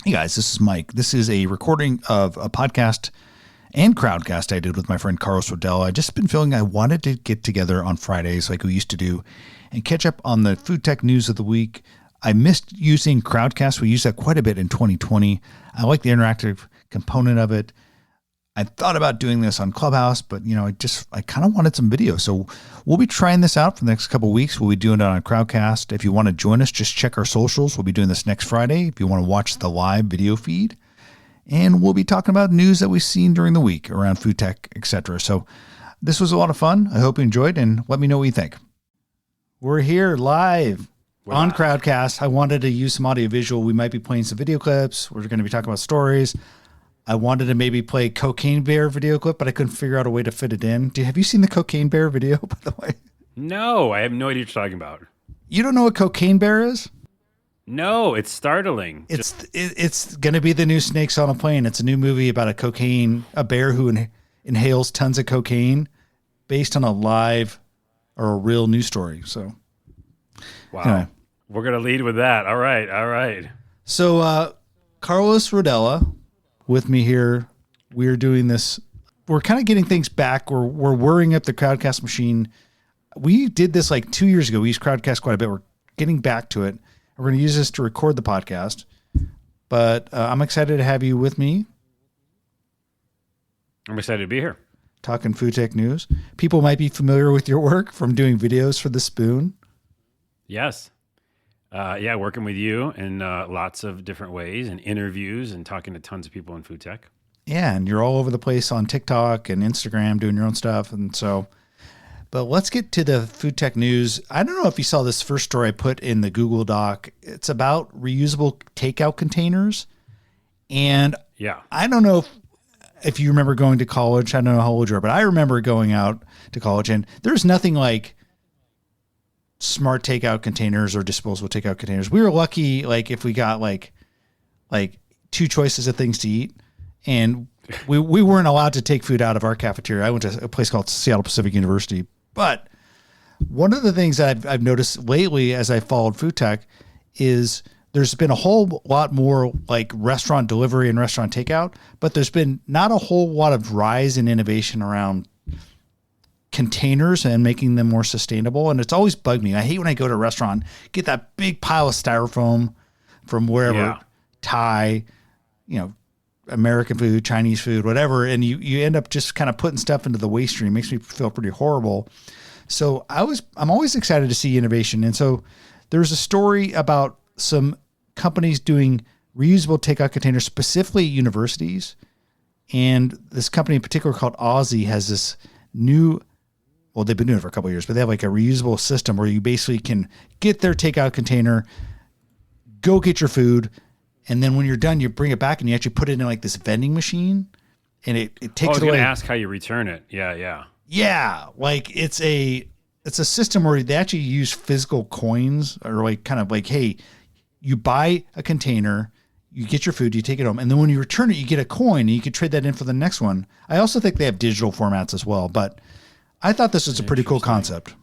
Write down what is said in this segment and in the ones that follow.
Hey guys, this is Mike. This is a recording of a podcast and crowdcast I did with my friend Carlos Rodella. I just been feeling I wanted to get together on Fridays like we used to do and catch up on the food tech news of the week. I missed using crowdcast. We used that quite a bit in 2020. I like the interactive component of it. I thought about doing this on Clubhouse, but I kind of wanted some video. So we'll be trying this out for the next couple of weeks. We'll be doing it on a Crowdcast. If you want to join us, just check our socials. We'll be doing this next Friday if you want to watch the live video feed. And we'll be talking about news that we've seen during the week around food tech, etc. So this was a lot of fun. I hope you enjoyed, and let me know what you think. We're here live on Crowdcast. I wanted to use some audio visual. We might be playing some video clips. We're going to be talking about stories. I wanted to maybe play Cocaine Bear video clip, but I couldn't figure out a way to fit it in. Have you seen the Cocaine Bear video, by the way? No, I have no idea what you're talking about. You don't know what Cocaine Bear is? No, it's startling. It's going to be the new Snakes on a Plane. It's a new movie about a bear who inhales tons of cocaine based on a live or a real news story. So, wow. Anyway. We're going to lead with that. All right. So, Carlos Rodella with me here. We're doing this. We're kind of getting things back. We're whirring up the Crowdcast machine. We did this like 2 years ago. We used Crowdcast quite a bit. We're getting back to it. We're going to use this to record the podcast. But I'm excited to have you with me. I'm excited to be here. Talking food tech news. People might be familiar with your work from doing videos for The Spoon. Yes. Working with you in lots of different ways and interviews and talking to tons of people in food tech. Yeah, and you're all over the place on TikTok and Instagram doing your own stuff. But let's get to the food tech news. I don't know if you saw this first story I put in the Google Doc. It's about reusable takeout containers. And yeah, I don't know if you remember going to college. I don't know how old you are, but I remember going out to college, and there's nothing like smart takeout containers or disposable takeout containers. We were lucky, like if we got like two choices of things to eat, and we weren't allowed to take food out of our cafeteria. I went to a place called Seattle Pacific University. But one of the things that I've noticed lately as I followed food tech is there's been a whole lot more like restaurant delivery and restaurant takeout, but there's been not a whole lot of rise in innovation around containers and making them more sustainable. And it's always bugged me. I hate when I go to a restaurant, get that big pile of styrofoam from wherever, Thai, American food, Chinese food, whatever. And you end up just kind of putting stuff into the waste stream. It makes me feel pretty horrible. So I'm always excited to see innovation. And so there's a story about some companies doing reusable takeout containers, specifically at universities. And this company in particular called Aussie has this they've been doing it for a couple of years, but they have like a reusable system where you basically can get their takeout container, go get your food, and then when you're done, you bring it back and you actually put it in like this vending machine, and it takes it away. I was going to ask how you return it. Yeah. Yeah, like it's a system where they actually use physical coins, or like kind of like, hey, you buy a container, you get your food, you take it home, and then when you return it, you get a coin, and you can trade that in for the next one. I also think they have digital formats as well, but I thought this was a pretty cool concept.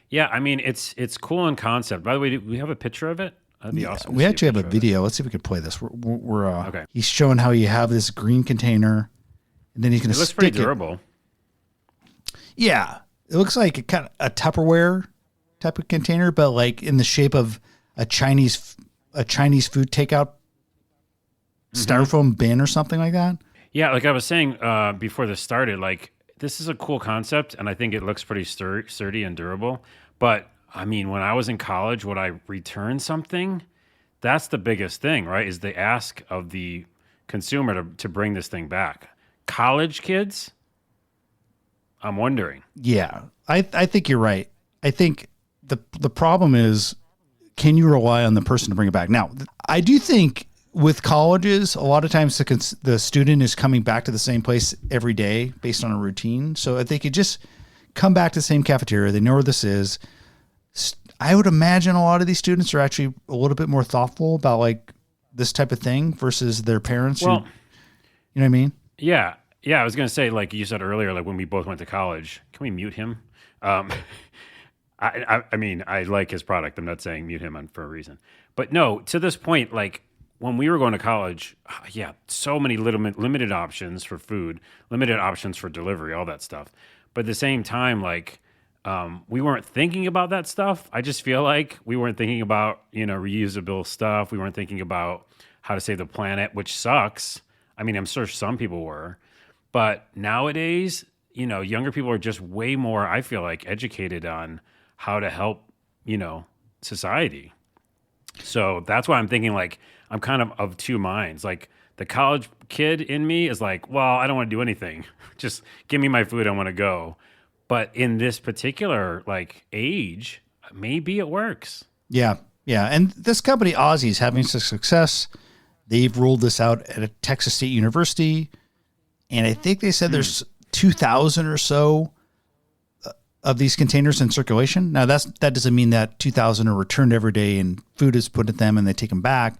Yeah, I mean, it's cool in concept. By the way, do we have a picture of it? That'd be awesome. We actually have a video. Let's see if we can play this. We're okay. He's showing how you have this green container, and then he's going to stick it. It looks pretty durable. Yeah, it looks like a Tupperware type of container, but like in the shape of a Chinese food takeout styrofoam bin or something like that. Yeah, like I was saying before this started, like this is a cool concept, and I think it looks pretty sturdy and durable. But I mean, when I was in college, would I return something? That's the biggest thing, right? Is the ask of the consumer to bring this thing back. College kids, I'm wondering. Yeah, I think you're right. I think the problem is, can you rely on the person to bring it back? Now, I do think with colleges, a lot of times the student is coming back to the same place every day based on a routine. So if they could just come back to the same cafeteria, they know where this is. I would imagine a lot of these students are actually a little bit more thoughtful about like this type of thing versus their parents. Well, you know what I mean? Yeah. I was going to say, like you said earlier, like when we both went to college, can we mute him? I mean, I like his product. I'm not saying mute him for a reason, but no, to this point, like when we were going to college, yeah, so many limited options for food, limited options for delivery, all that stuff. But at the same time, like, we weren't thinking about that stuff. I just feel like we weren't thinking about, reusable stuff. We weren't thinking about how to save the planet, which sucks. I mean, I'm sure some people were, but nowadays, younger people are just way more, I feel like, educated on how to help, society. So that's why I'm thinking, like, I'm kind of two minds. Like, the college kid in me is like, well, I don't want to do anything. Just give me my food. I want to go. But in this particular like age, maybe it works. Yeah. Yeah. And this company, Aussie, is having some success. They've rolled this out at a Texas State University. And I think they said there's 2,000 or so of these containers in circulation. Now that doesn't mean that 2,000 are returned every day and food is put at them and they take them back.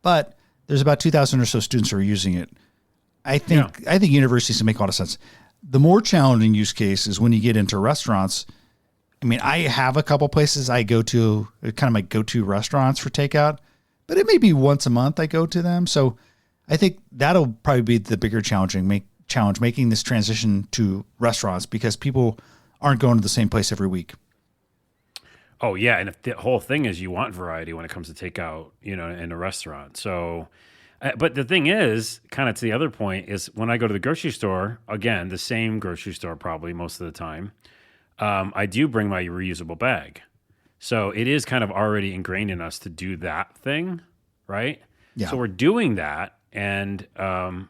But there's about 2,000 or so students who are using it. I think universities can make a lot of sense. The more challenging use case is when you get into restaurants. I mean, I have a couple places I go to, kind of my go-to restaurants for takeout, but it may be once a month I go to them. So I think that'll probably be the bigger challenge, making this transition to restaurants, because people aren't going to the same place every week. Oh yeah, and if the whole thing is you want variety when it comes to takeout, in a restaurant. So, but the thing is, kind of to the other point, is when I go to the grocery store, again, the same grocery store probably most of the time, I do bring my reusable bag. So it is kind of already ingrained in us to do that thing, right? Yeah. So we're doing that, and now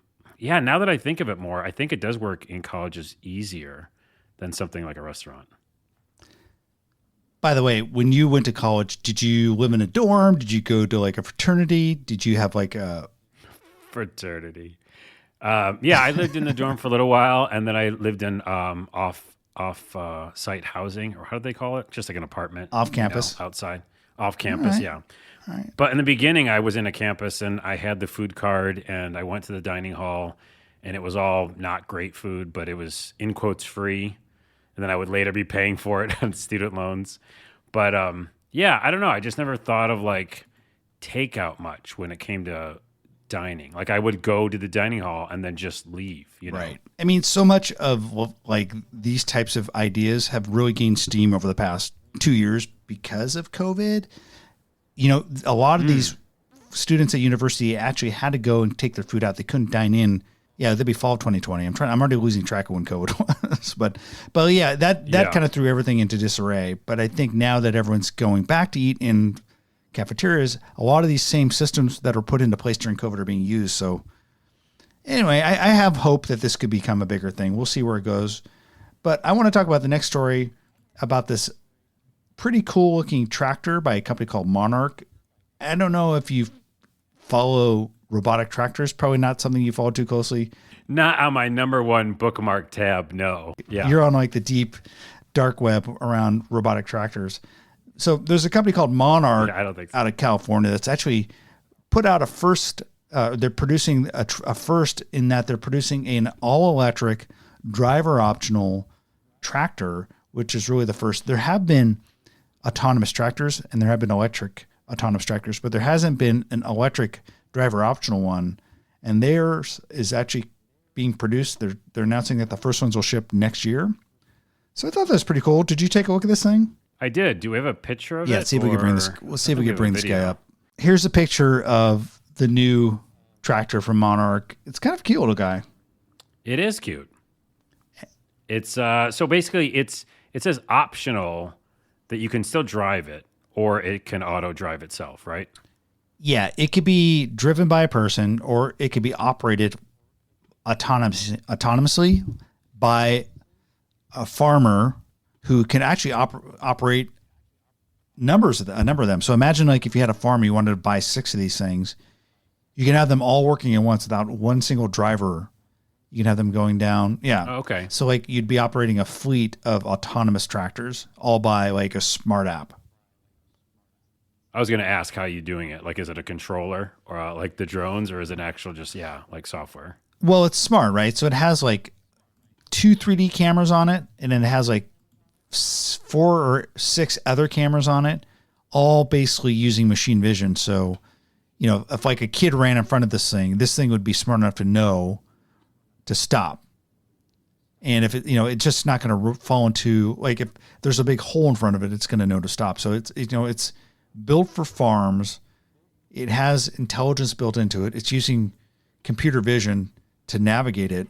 that I think of it more, I think it does work in colleges easier than something like a restaurant. By the way, when you went to college, did you live in a dorm? Did you go to like a fraternity? Did you have like a fraternity? I lived in the dorm for a little while, and then I lived in off-site housing, or how do they call it? Just like an apartment. Off campus? Outside. Off campus, right. Yeah. All right. But in the beginning, I was in a campus, and I had the food card, and I went to the dining hall, and it was all not great food, but it was, in quotes, free. And then I would later be paying for it on student loans. But I don't know. I just never thought of like takeout much when it came to dining. Like I would go to the dining hall and then just leave, Right. I mean, so much of like these types of ideas have really gained steam over the past 2 years because of COVID. A lot of these students at university actually had to go and take their food out. They couldn't dine in. Yeah, that'd be fall of 2020. I'm already losing track of when COVID was, but yeah, that kind of threw everything into disarray. But I think now that everyone's going back to eat in cafeterias, a lot of these same systems that are put into place during COVID are being used. So anyway, I have hope that this could become a bigger thing. We'll see where it goes. But I want to talk about the next story about this pretty cool looking tractor by a company called Monarch. I don't know if you follow robotic tractors, probably not something you follow too closely. Not on my number one bookmark tab, no. Yeah. You're on like the deep dark web around robotic tractors. So there's a company called Monarch I don't think so. out of California that's actually put out a first. They're producing a first in that they're producing an all-electric driver optional tractor, which is really the first. There have been autonomous tractors and there have been electric autonomous tractors, but there hasn't been an electric driver optional one, and theirs is actually being produced. They're announcing that the first ones will ship next year. So I thought that was pretty cool. Did you take a look at this thing? I did. Do we have a picture of it? Yeah, see if we can bring this. We'll see if we can bring this guy up. Here's a picture of the new tractor from Monarch. It's kind of a cute little guy. It is cute. It's so basically it says optional, that you can still drive it, or it can auto drive itself, right? Yeah, it could be driven by a person, or it could be operated autonomously by a farmer who can actually operate a number of them. So imagine like if you had a farm, you wanted to buy 6 of these things, you can have them all working at once without one single driver. You can have them going down. Yeah. Oh, okay. So like you'd be operating a fleet of autonomous tractors all by like a smart app. I was going to ask how you doing it. Like, is it a controller or like the drones, or is it actual just, like software? Well, it's smart, right? So it has like 2 3D cameras on it, and then it has like 4 or 6 other cameras on it, all basically using machine vision. So, if like a kid ran in front of this thing would be smart enough to know to stop. And if it's just not going to fall into, like, if there's a big hole in front of it, it's going to know to stop. So it's built for farms. It has intelligence built into it. It's using computer vision to navigate it.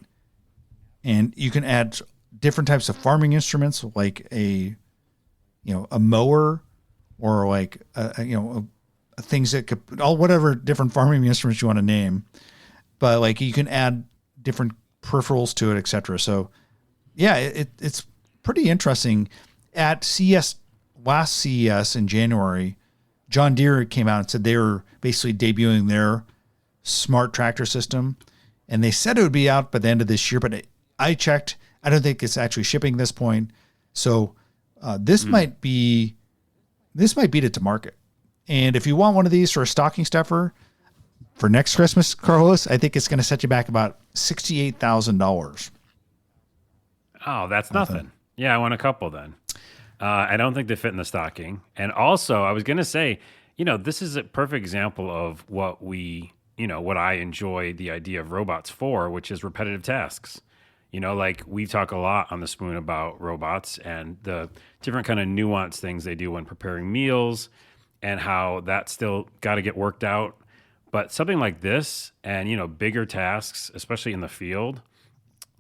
And you can add different types of farming instruments, like a mower, or like things that could whatever different farming instruments you want to name. But like you can add different peripherals to it, etc. So yeah, it's pretty interesting. At last CES in January, John Deere came out and said they were basically debuting their smart tractor system, and they said it would be out by the end of this year. But I checked, I don't think it's actually shipping at this point. So this might beat it to market. And if you want one of these for a stocking stuffer for next Christmas, Carlos, I think it's going to set you back about $68,000. Oh, that's nothing. Yeah, I want a couple then. I don't think they fit in the stocking. And also, I was going to say, this is a perfect example of what I enjoy the idea of robots for, which is repetitive tasks. Like we talk a lot on the Spoon about robots and the different kind of nuanced things they do when preparing meals and how that's still got to get worked out. But something like this and, bigger tasks, especially in the field,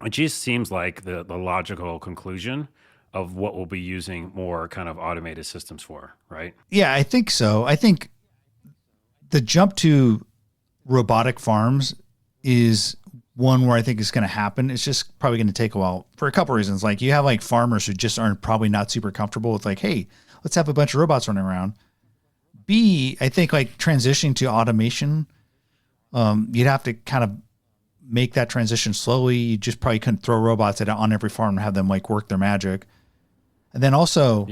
it just seems like the logical conclusion of what we'll be using more kind of automated systems for, right? Yeah, I think so. I think the jump to robotic farms is one where I think is going to happen. It's just probably going to take a while for a couple of reasons. Like you have like farmers who just aren't probably not super comfortable with like, hey, let's have a bunch of robots running around. B, I think like transitioning to automation, you'd have to kind of make that transition slowly. You just probably couldn't throw robots on every farm and have them like work their magic. And then also,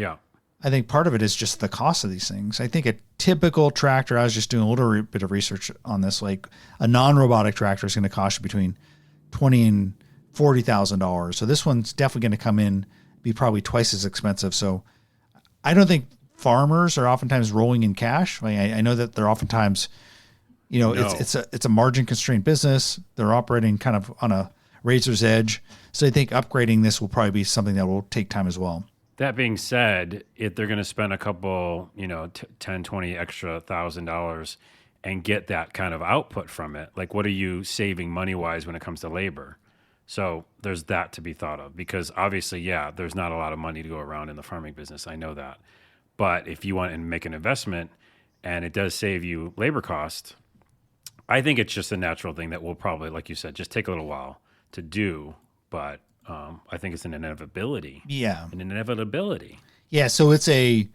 I think part of it is just the cost of these things. I think a typical tractor, I was just doing a little bit of research on this, like a non-robotic tractor is going to cost you between $20,000 and $40,000. So this one's definitely going to come in, be probably twice as expensive. So I don't think farmers are oftentimes rolling in cash. Like I know that they're oftentimes, it's a margin constrained business. They're operating kind of on a razor's edge. So I think upgrading this will probably be something that will take time as well. That being said, if they're going to spend a couple, 10, 20 extra $1,000 and get that kind of output from it, like what are you saving money-wise when it comes to labor? So there's that to be thought of because obviously, there's not a lot of money to go around in the farming business. I know that. But if you want to make an investment and it does save you labor cost, I think it's just a natural thing that will probably, like you said, just take a little while to do. But I think it's an inevitability. Yeah. An inevitability. Yeah. So it's a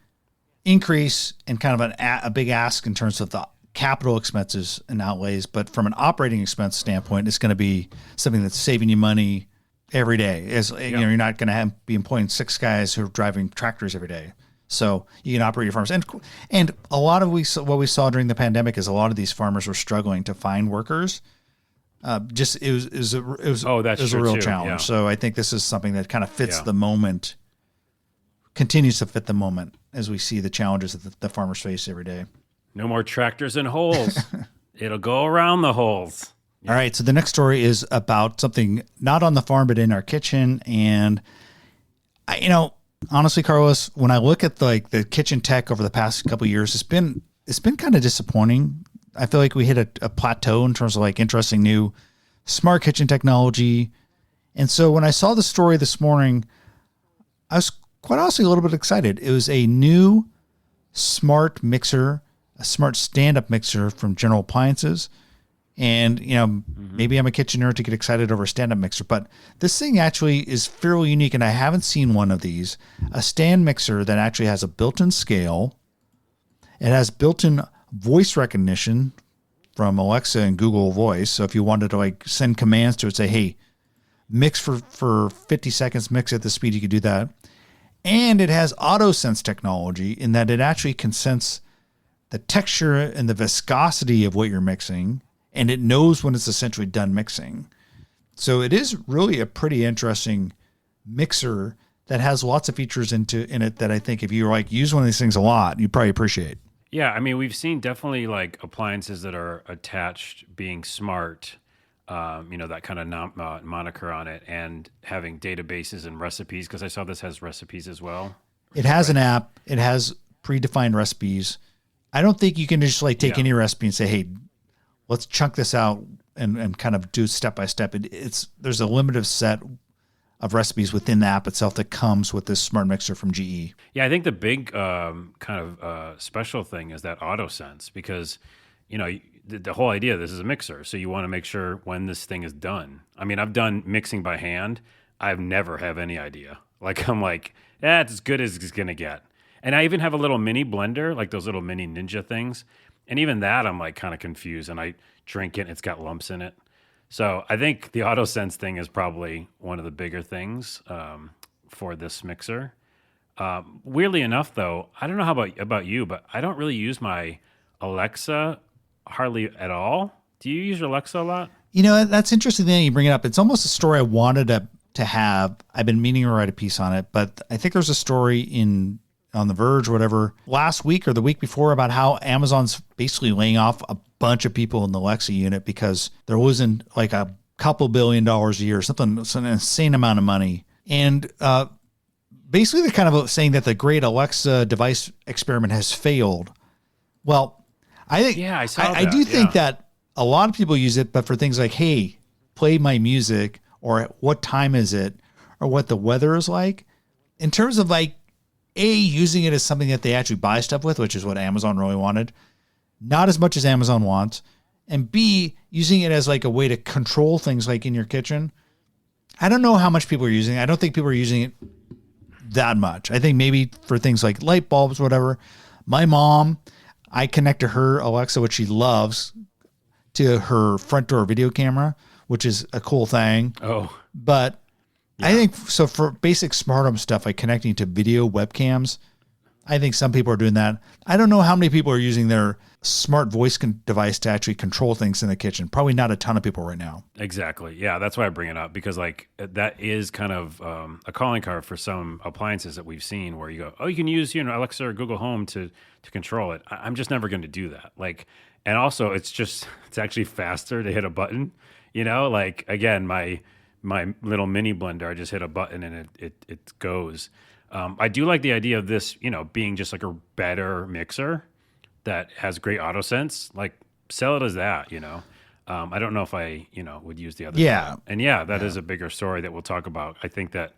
increase and kind of a big ask in terms of the capital expenses and outlays. But from an operating expense standpoint, it's going to be something that's saving you money every day. You're not going to be employing 6 guys who are driving tractors every day. So you can operate your farms. And a lot of what we saw during the pandemic is a lot of these farmers were struggling to find workers. It was a real challenge. Yeah. So I think this is something that kind of fits the moment, continues to fit the moment as we see the challenges that the farmers face every day. No more tractors in holes. It'll go around the holes. Yeah. All right. So the next story is about something not on the farm, but in our kitchen. And honestly, Carlos, when I look at the kitchen tech over the past couple of years, it's been kind of disappointing. I feel like we hit a plateau in terms of like interesting new smart kitchen technology. And so when I saw the story this morning, I was quite honestly a little bit excited. It was a new smart mixer, a smart stand-up mixer from General Appliances. And, maybe I'm a kitchen nerd to get excited over a stand-up mixer, but this thing actually is fairly unique, and I haven't seen one of these. A stand mixer that actually has a built-in scale. It has built-in voice recognition from Alexa and Google Voice. So if you wanted to send commands to it, say, hey, mix for 50 seconds, mix at the speed, you could do that. And it has auto sense technology in that it actually can sense the texture and the viscosity of what you're mixing, and it knows when it's essentially done mixing. So it is really a pretty interesting mixer that has lots of features in it that I think if you use one of these things a lot, you probably appreciate. Yeah, I mean, we've seen definitely like appliances that are attached being smart, that kind of moniker on it, and having databases and recipes. Because I saw this has recipes as well. It Is that has an right? app. It has predefined recipes. I don't think you can just like take Yeah. any recipe and say, hey, let's chunk this out and kind of do step by step. It's there's a limited set of recipes within the app itself that comes with this smart mixer from GE. Yeah, I think the big kind of special thing is that auto sense because, the whole idea of this is a mixer. So you want to make sure when this thing is done. I mean, I've done mixing by hand. I've never have any idea. Like, I'm like, it's as good as it's going to get. And I even have a little mini blender, like those little mini ninja things. And even that, I'm like kind of confused. And I drink it, and it's got lumps in it. So I think the auto sense thing is probably one of the bigger things for this mixer. Weirdly enough, though, I don't know how about you, but I don't really use my Alexa hardly at all. Do you use your Alexa a lot? You know, that's interesting that you bring it up. It's almost a story I wanted to have. I've been meaning to write a piece on it, but I think there's a story on The Verge or whatever last week or the week before about how Amazon's basically laying off a bunch of people in the Alexa unit because there wasn't like a couple $1 billion a year, something, it's an insane amount of money. And basically they're kind of saying that the great Alexa device experiment has failed. Well, I think, Yeah, I saw I that. do think Yeah. that a lot of people use it, but for things like, hey, play my music, or what time is it, or what the weather is like. In terms of like, using it as something that they actually buy stuff with, which is what Amazon really wanted, not as much as Amazon wants. And B, using it as like a way to control things like in your kitchen. I don't know how much people are using it. I don't think people are using it that much. I think maybe for things like light bulbs, whatever. My mom, I connect to her Alexa, which she loves, to her front door video camera, which is a cool thing. Oh, But I think so for basic smart home stuff, like connecting to video webcams, I think some people are doing that. I don't know how many people are using their smart voice device to actually control things in the kitchen. Probably not a ton of people right now. exactly. Yeah, that's why I bring it up because like that is kind of a calling card for some appliances that we've seen where you go, oh, you can use Alexa or Google Home to control it. I'm just never going to do that. Like, and also it's actually faster to hit a button. Like again, my little mini blender, I just hit a button and it goes. I do like the idea of this, being just like a better mixer that has great auto sense. Like sell it as that. I don't know if I, would use the other. Yeah. Side. And yeah, that is a bigger story that we'll talk about. I think that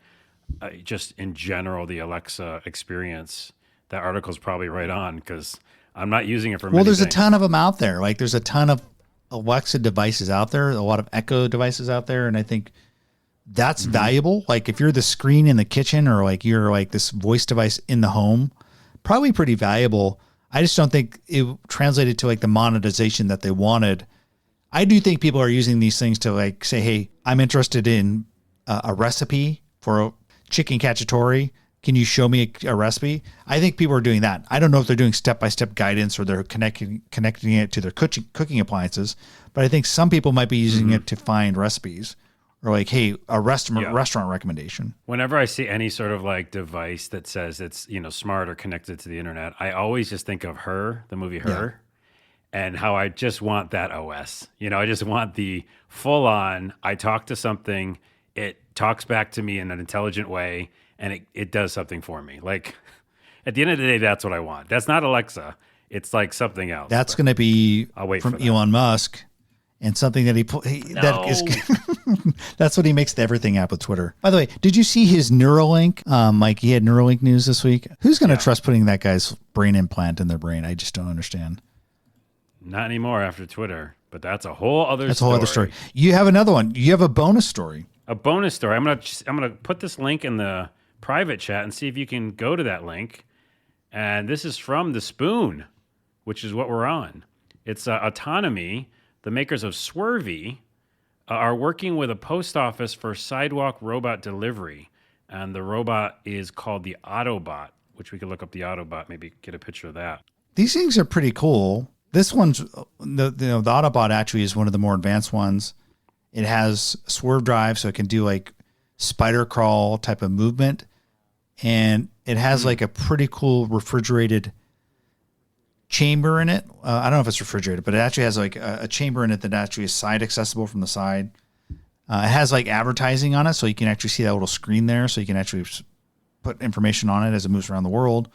just in general, the Alexa experience, that article is probably right on because I'm not using it for Well, many there's things. a ton of them out there. Like there's a ton of Alexa devices out there, a lot of Echo devices out there. And I think that's valuable. Like if you're the screen in the kitchen or like you're like this voice device in the home, probably pretty valuable. I just don't think it translated to like the monetization that they wanted. I do think people are using these things to like say, hey, I'm interested in a recipe for chicken cacciatore. Can you show me a recipe? I think people are doing that. I don't know if they're doing step-by-step guidance or they're connecting it to their cooking appliances, but I think some people might be using it to find recipes or like, hey, a restaurant recommendation. Whenever I see any sort of like device that says it's, smart or connected to the internet, I always just think of Her, the movie Her, and how I just want that OS. I just want the full on, I talk to something, it talks back to me in an intelligent way, and it does something for me. Like at the end of the day, that's what I want. That's not Alexa. It's like something else. That's going to be I'll wait from for that. Elon Musk. And something that that is that's what he makes the everything app with Twitter. By the way, did you see his Neuralink? Mike, he had Neuralink news this week. Who's going to trust putting that guy's brain implant in their brain? I just don't understand. Not anymore after Twitter, but that's a whole other That's a story. whole other story. You have another one. You have a bonus story. A bonus story. I'm gonna put this link in the private chat and see if you can go to that link. And this is from The Spoon, which is what we're on. It's Autonomy. The makers of Swervy are working with a post office for sidewalk robot delivery. And the robot is called the Autobot, which we could look up the Autobot, maybe get a picture of that. These things are pretty cool. This one's the Autobot actually is one of the more advanced ones. It has swerve drive, so it can do like spider crawl type of movement. And it has like a pretty cool refrigerated chamber in it. I don't know if it's refrigerated, but it actually has like a chamber in it that actually is side accessible from the side. It has like advertising on it, so you can actually see that little screen there, so you can actually put information on it as it moves around the world.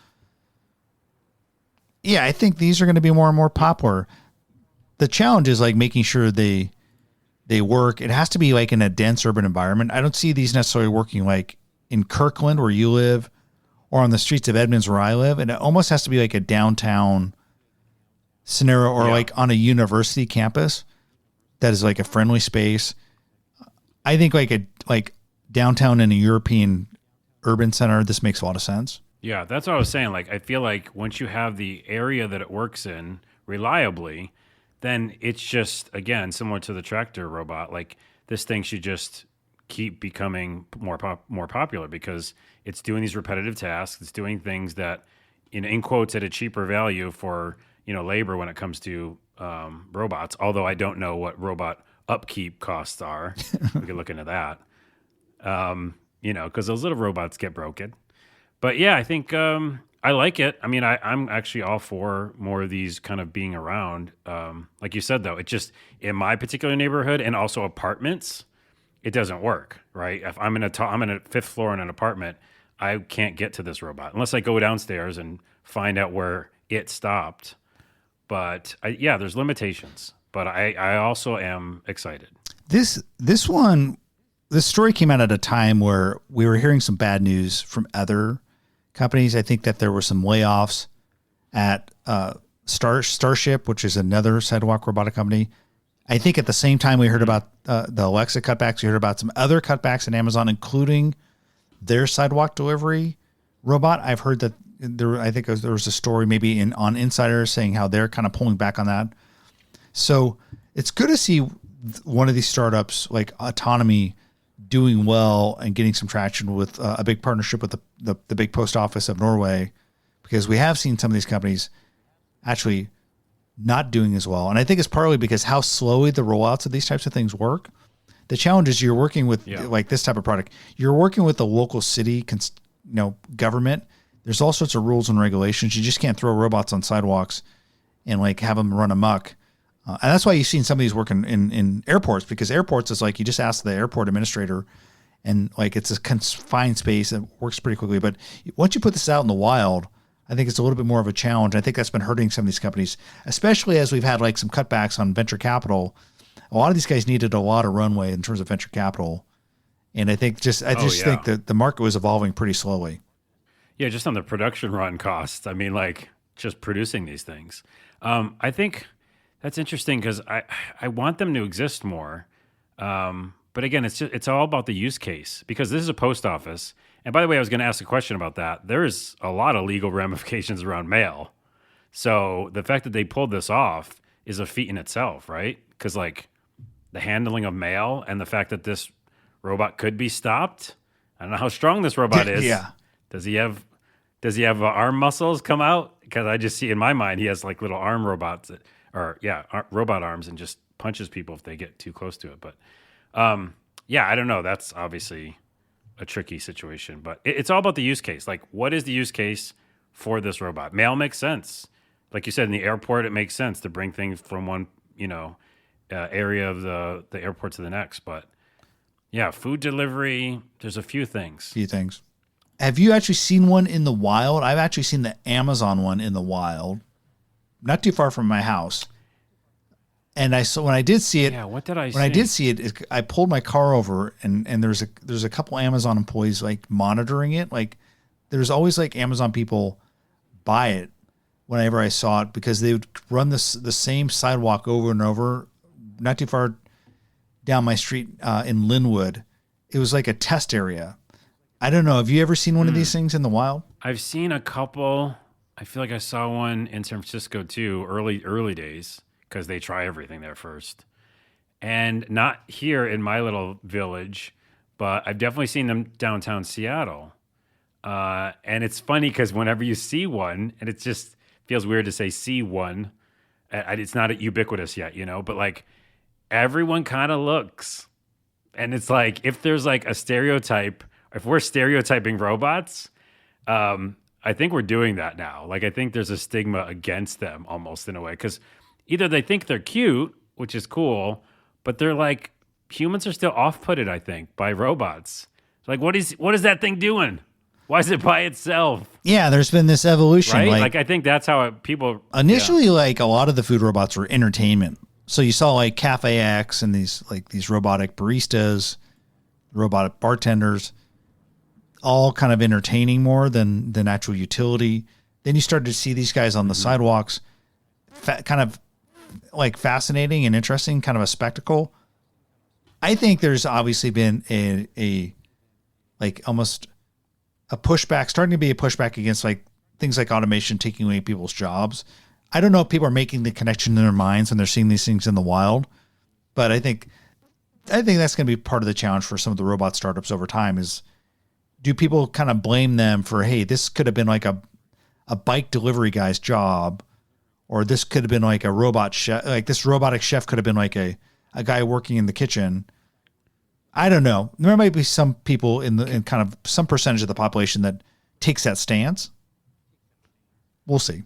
Yeah, I think these are going to be more and more popular. The challenge is like making sure they work. It has to be like in a dense urban environment. I don't see these necessarily working like in Kirkland where you live or on the streets of Edmonds where I live. And it almost has to be like a downtown scenario or like on a university campus that is like a friendly space. I think like downtown in a European urban center, this makes a lot of sense. Yeah, that's what I was saying. Like, I feel like once you have the area that it works in reliably, then it's just, again, similar to the tractor robot. Like, this thing should just keep becoming more popular because it's doing these repetitive tasks. It's doing things that, in quotes, at a cheaper value for labor when it comes to robots. Although I don't know what robot upkeep costs are. We could look into that. Because those little robots get broken. But yeah, I think I like it. I mean, I'm actually all for more of these kind of being around. Like you said, though, it just in my particular neighborhood and also apartments, it doesn't work, right? If I'm in a fifth floor in an apartment, I can't get to this robot unless I go downstairs and find out where it stopped. But there's limitations. But I also am excited. This story came out at a time where we were hearing some bad news from other companies. I think that there were some layoffs at Starship, which is another sidewalk robotic company. I think at the same time we heard about the Alexa cutbacks, we heard about some other cutbacks at Amazon, including their sidewalk delivery robot. I've heard that there was a story maybe on Insider saying how they're kind of pulling back on that. So it's good to see one of these startups like Autonomy doing well and getting some traction with a big partnership with the big post office of Norway, because we have seen some of these companies actually not doing as well. And I think it's partly because how slowly the rollouts of these types of things work. The challenge is you're working with like this type of product. You're working with the local city, government. There's all sorts of rules and regulations. You just can't throw robots on sidewalks and like have them run amok. And that's why you've seen some of these work in airports, because airports is like you just ask the airport administrator and like it's a confined space that works pretty quickly. But once you put this out in the wild, I think it's a little bit more of a challenge. I think that's been hurting some of these companies, especially as we've had like some cutbacks on venture capital. A lot of these guys needed a lot of runway in terms of venture capital. And I think think that the market was evolving pretty slowly. Yeah, just on the production run costs. I mean, like just producing these things. I think that's interesting because I want them to exist more. But again, it's all about the use case, because this is a post office. And by the way, I was going to ask a question about that. There's a lot of legal ramifications around mail. So the fact that they pulled this off is a feat in itself, right? Because like the handling of mail and the fact that this robot could be stopped. I don't know how strong this robot is. Yeah. Does he have arm muscles come out? Because I just see in my mind he has like little arm robots robot arms and just punches people if they get too close to it. But I don't know. That's obviously a tricky situation, but it's all about the use case. Like, what is the use case for this robot? Mail makes sense. Like you said, in the airport, it makes sense to bring things from one, area of the airport to the next. But yeah, food delivery, there's a few things. Have you actually seen one in the wild? I've actually seen the Amazon one in the wild, not too far from my house. And when I did see it, I did see it, I pulled my car over and there's a couple Amazon employees like monitoring it. Like there's always like Amazon people by it whenever I saw it, because they would run the same sidewalk over and over, not too far down my street in Linwood. It was like a test area. I don't know. Have you ever seen one of these things in the wild? I've seen a couple. I feel like I saw one in San Francisco too, early days, because they try everything there first. And not here in my little village, but I've definitely seen them downtown Seattle. And it's funny because whenever you see one, and it just feels weird to say see one, it's not ubiquitous yet, but like everyone kind of looks. And it's like, if there's like a stereotype, if we're stereotyping robots, I think we're doing that now. Like, I think there's a stigma against them almost in a way because either they think they're cute, which is cool, but they're like humans are still off-putted. I think by robots. Like, what is that thing doing? Why is it by itself? Yeah, there's been this evolution. Right? Like I think that's how people initially, like a lot of the food robots were entertainment. So you saw like Cafe X and these robotic baristas, robotic bartenders, all kind of entertaining more than actual utility. Then you started to see these guys on the sidewalks, kind of like fascinating and interesting, kind of a spectacle. I think there's obviously been a like almost a pushback, starting to be a pushback against like things like automation taking away people's jobs. I don't know if people are making the connection in their minds when they're seeing these things in the wild, but I think that's going to be part of the challenge for some of the robot startups over time is, do people kind of blame them for, hey, this could have been like a bike delivery guy's job, or this could have been like a robot chef, like this robotic chef could have been like a guy working in the kitchen. I don't know. There might be some people in kind of some percentage of the population that takes that stance. We'll see.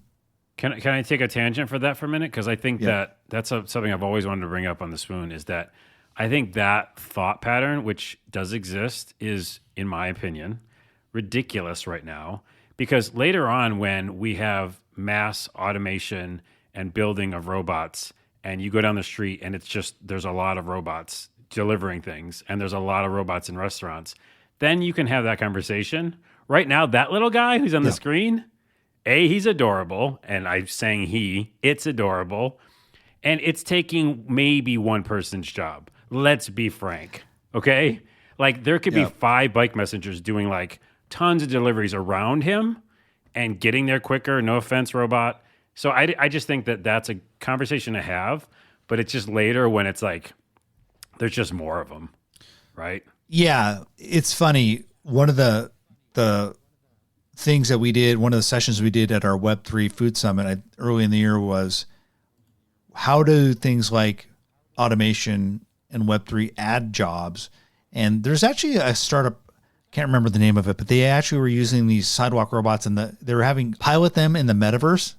Can I take a tangent for that for a minute? Because I think that's something I've always wanted to bring up on the Spoon is that I think that thought pattern, which does exist, is, in my opinion, ridiculous right now. Because later on, when we have mass automation and building of robots, and you go down the street and it's just there's a lot of robots delivering things, and there's a lot of robots in restaurants, then you can have that conversation. Right now, that little guy who's on the screen, he's adorable, and I'm saying it's adorable, and it's taking maybe one person's job. Let's be frank, okay? Like, there could be 5 bike messengers doing, like, tons of deliveries around him and getting there quicker. No offense, robot. So I just think that that's a conversation to have, but it's just later when it's like, there's just more of them, right? Yeah, it's funny. One of the things that we did, one of the sessions we did at our Web3 Food Summit early in the year was, how do things like automation and Web3 add jobs? And there's actually a startup, can't remember the name of it, but they actually were using these sidewalk robots and they were having pilot them in the metaverse,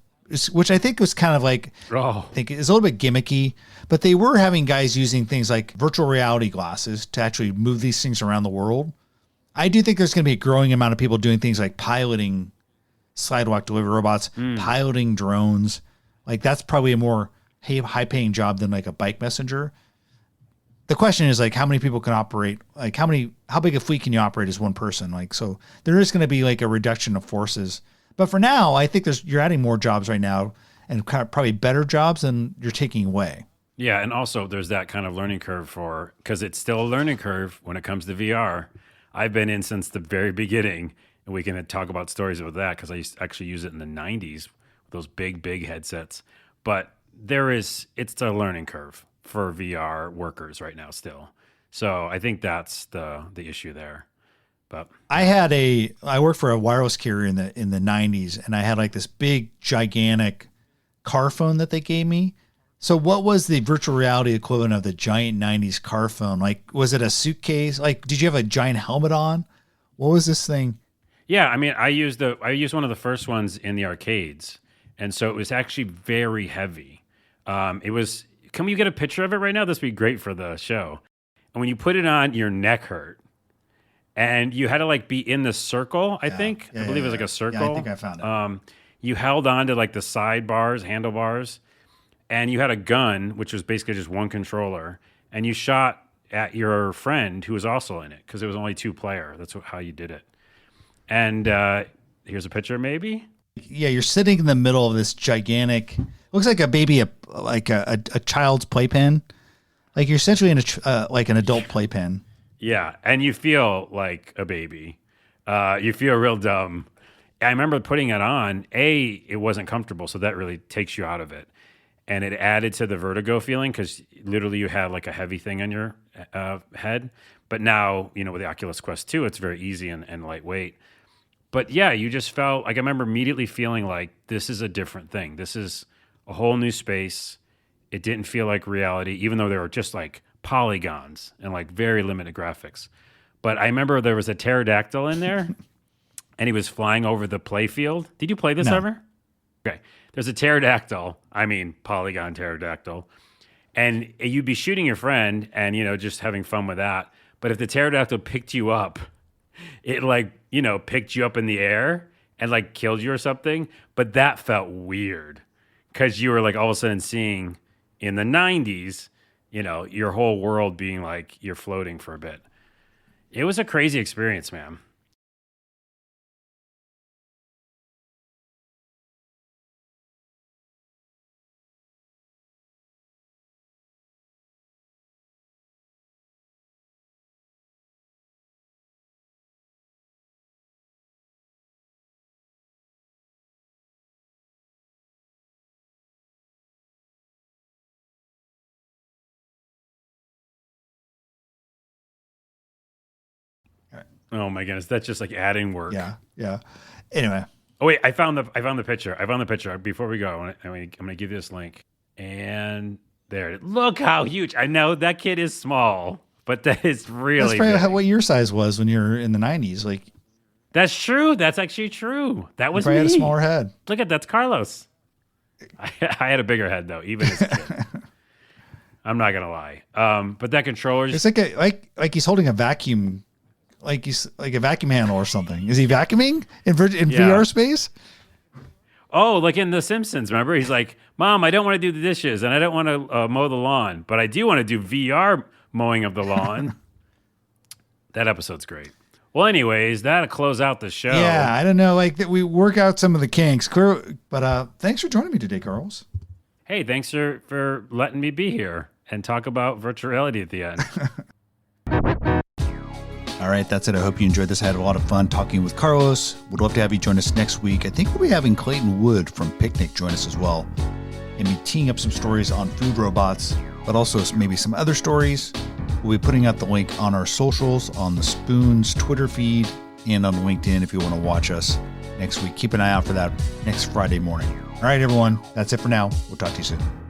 which I think was kind of like, I think it's a little bit gimmicky, but they were having guys using things like virtual reality glasses to actually move these things around the world. I do think there's going to be a growing amount of people doing things like piloting sidewalk delivery robots, piloting drones. Like, that's probably a more high paying job than like a bike messenger. The question is, like, how many people can operate? Like, how big a fleet can you operate as one person? Like, so there is going to be like a reduction of forces. But for now, I think you're adding more jobs right now, and probably better jobs than you're taking away. Yeah, and also there's that kind of learning curve because it's still a learning curve when it comes to VR. I've been in since the very beginning, and we can talk about stories about that because I used to actually use it in the 90s with those big headsets. But it's a learning curve for VR workers right now still. So I think that's the issue there. But I worked for a wireless carrier in the 90s, and I had like this big gigantic car phone that they gave me. So what was the virtual reality equivalent of the giant 90s car phone? Like, was it a suitcase? Like, did you have a giant helmet on? What was this thing? Yeah, I mean, I used one of the first ones in the arcades, and so it was actually very heavy. It was. Can we get a picture of it right now? This would be great for the show. And when you put it on, your neck hurt, and you had to like be in the circle. I think I believe it was like a circle. Yeah, I think I found it. You held on to like the handlebars, and you had a gun, which was basically just one controller, and you shot at your friend who was also in it because it was only 2-player. That's how you did it. And here's a picture, maybe. Yeah, you're sitting in the middle of this gigantic. Looks like a baby, like a child's playpen. Like, you're essentially in like an adult playpen. Yeah, and you feel like a baby. You feel real dumb. I remember putting it on. It wasn't comfortable, so that really takes you out of it. And it added to the vertigo feeling because literally you had like a heavy thing on your head. But now, with the Oculus Quest 2, it's very easy and lightweight. But yeah, you just felt like I remember immediately feeling like this is a different thing. This is a whole new space. It didn't feel like reality, even though there were just like polygons and like very limited graphics. But I remember there was a pterodactyl in there, and he was flying over the play field. Did you play this No. ever? Okay. There's a pterodactyl. I mean, polygon pterodactyl. And you'd be shooting your friend and, just having fun with that. But if the pterodactyl picked you up, it picked you up in the air and like killed you or something. But that felt weird because you were like all of a sudden seeing in the 90s, your whole world being like you're floating for a bit. It was a crazy experience, man. Oh my goodness, that's just like adding work. Yeah. Anyway. Oh wait, I found the picture. I found the picture. Before we go, I'm gonna give you this link. And there, look how huge. I know that kid is small, but that is really. That's probably big. what your size was when you were in the 90s. Like, that's true. That's actually true. That was you probably me. had a smaller head. Look at that's Carlos. I had a bigger head though, even as a kid. I'm not gonna lie. But that controller's. It's like he's holding a vacuum. Like he's like a vacuum handle or something. Is he vacuuming in VR space? Oh, like in The Simpsons, remember? He's like, Mom, I don't want to do the dishes and I don't want to mow the lawn, but I do want to do VR mowing of the lawn. That episode's great. Well, anyways, that'll close out the show. Yeah, I don't know. Like that, we work out some of the kinks. But thanks for joining me today, Carlos. Hey, thanks for letting me be here and talk about virtual reality at the end. All right, that's it. I hope you enjoyed this. I had a lot of fun talking with Carlos. Would love to have you join us next week. I think we'll be having Clayton Wood from Picnic join us as well and be teeing up some stories on food robots, but also maybe some other stories. We'll be putting out the link on our socials, on the Spoon's Twitter feed, and on LinkedIn if you want to watch us next week. Keep an eye out for that next Friday morning. All right, everyone. That's it for now. We'll talk to you soon.